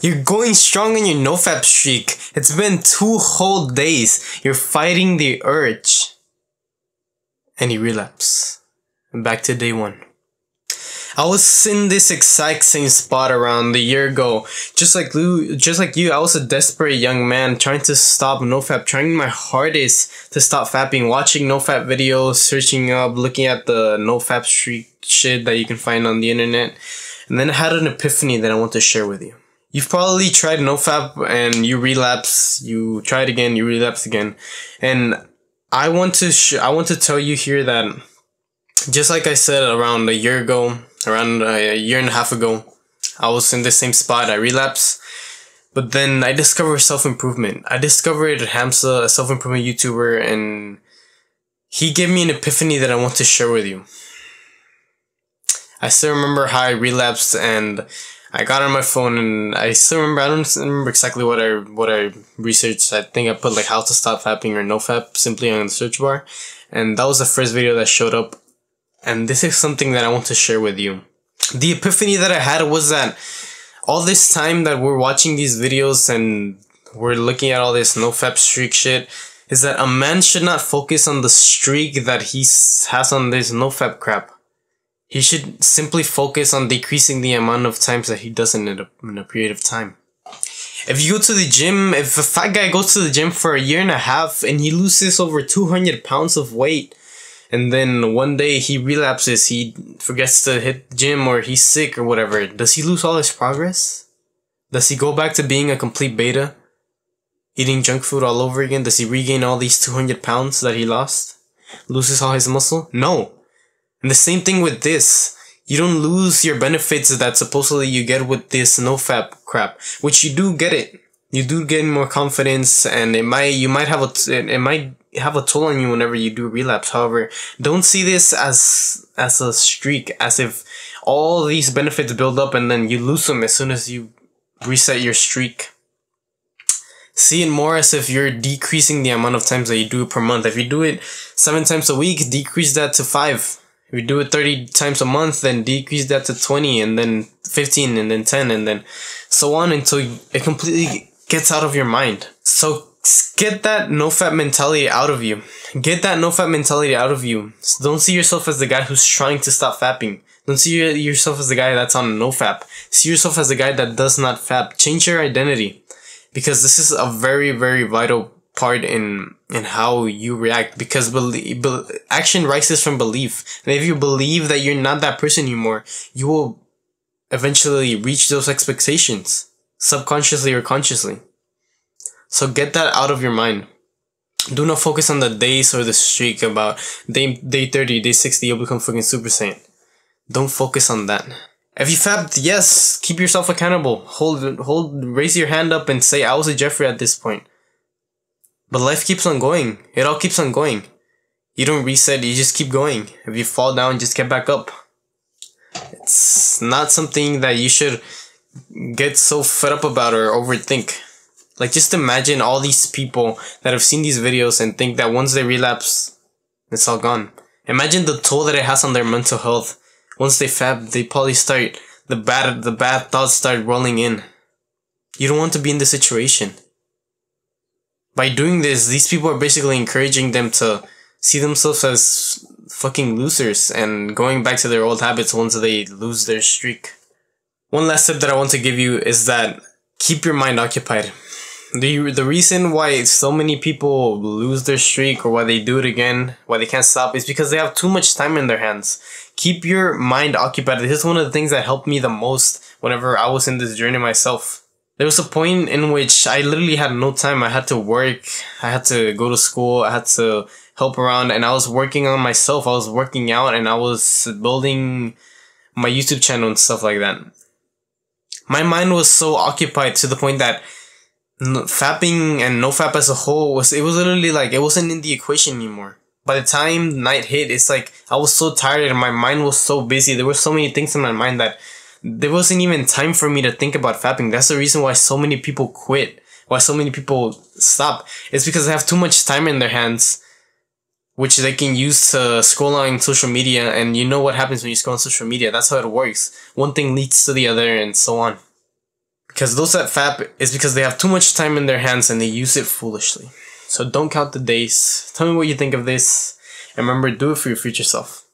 You're going strong in your NoFap streak. It's been 2 whole days. You're fighting the urge. And you relapse. And back to day 1. I was in this exact same spot around a year ago. Just like you, I was a desperate young man trying to stop NoFap, trying my hardest to stop fapping, watching NoFap videos, searching up, looking at the NoFap streak shit that you can find on the internet. And then I had an epiphany that I want to share with you. You've probably tried NoFap and you relapse, you try it again, you relapse again. And I want to tell you here that just like I said around a year ago, around a year and a half ago, I was in the same spot. I relapsed, but then I discovered self-improvement. I discovered Hamza, a self-improvement YouTuber, and he gave me an epiphany that I want to share with you. I still remember how I relapsed, and I got on my phone, and I don't remember exactly what I researched. I think I put like how to stop fapping or NoFap simply on the search bar, and that was the first video that showed up. And this is something that I want to share with you. The epiphany that I had was that all this time that we're watching these videos and we're looking at all this NoFap streak shit, is that a man should not focus on the streak that he has on this NoFap crap. He should simply focus on decreasing the amount of times that he does it in a period of time. If you go to the gym, if a fat guy goes to the gym for a year and a half and he loses over 200 pounds of weight, and then one day he relapses, he forgets to hit the gym or he's sick or whatever, does he lose all his progress? Does he go back to being a complete beta? Eating junk food all over again? Does he regain all these 200 pounds that he lost? Loses all his muscle? No. And the same thing with this. You don't lose your benefits that supposedly you get with this NoFap crap, which you do get it. You do gain more confidence, and it might have a toll on you whenever you do relapse. However, don't see this as a streak, as if all these benefits build up and then you lose them as soon as you reset your streak. See it more as if you're decreasing the amount of times that you do it per month. If you do it 7 times a week, decrease that to 5. If you do it 30 times a month, then decrease that to 20, and then 15, and then 10, and then so on until it completely gets out of your mind. So get that NoFap mentality out of you. Get that NoFap mentality out of you. Don't see yourself as the guy who's trying to stop fapping. Don't see yourself as the guy that's on NoFap. See yourself as the guy that does not fap. Change your identity. Because this is a very, very vital part in how you react. Because action rises from belief. And if you believe that you're not that person anymore, you will eventually reach those expectations. Subconsciously or consciously. So get that out of your mind. Do not focus on the days or the streak about day 30, day 60, you'll become fucking Super Saiyan. Don't focus on that. If you fapped, yes, keep yourself accountable. Raise your hand up and say, I was a Jeffrey at this point. But life keeps on going. It all keeps on going. You don't reset, you just keep going. If you fall down, just get back up. It's not something that you should get so fed up about or overthink. Like, just imagine all these people that have seen these videos and think that once they relapse, it's all gone. Imagine the toll that it has on their mental health. Once they fap, they probably start, the bad thoughts start rolling in. You don't want to be in this situation. By doing this, these people are basically encouraging them to see themselves as fucking losers and going back to their old habits once they lose their streak. One last tip that I want to give you is that keep your mind occupied. The reason why so many people lose their streak or why they do it again, why they can't stop, is because they have too much time in their hands. Keep your mind occupied. This is one of the things that helped me the most whenever I was in this journey myself. There was a point in which I literally had no time. I had to work, I had to go to school, I had to help around, and I was working on myself. I was working out and I was building my YouTube channel and stuff like that. My mind was so occupied to the point that fapping and NoFap as a whole was literally like, it wasn't in the equation anymore. By the time night hit, it's like I was so tired and my mind was so busy. There were so many things in my mind that there wasn't even time for me to think about fapping. That's the reason why so many people quit, why so many people stop. It's because they have too much time in their hands, which they can use to scroll on social media. And you know what happens when you scroll on social media. That's how it works. One thing leads to the other and so on. Because those that fap is because they have too much time in their hands and they use it foolishly. So don't count the days. Tell me what you think of this. And remember, do it for your future self.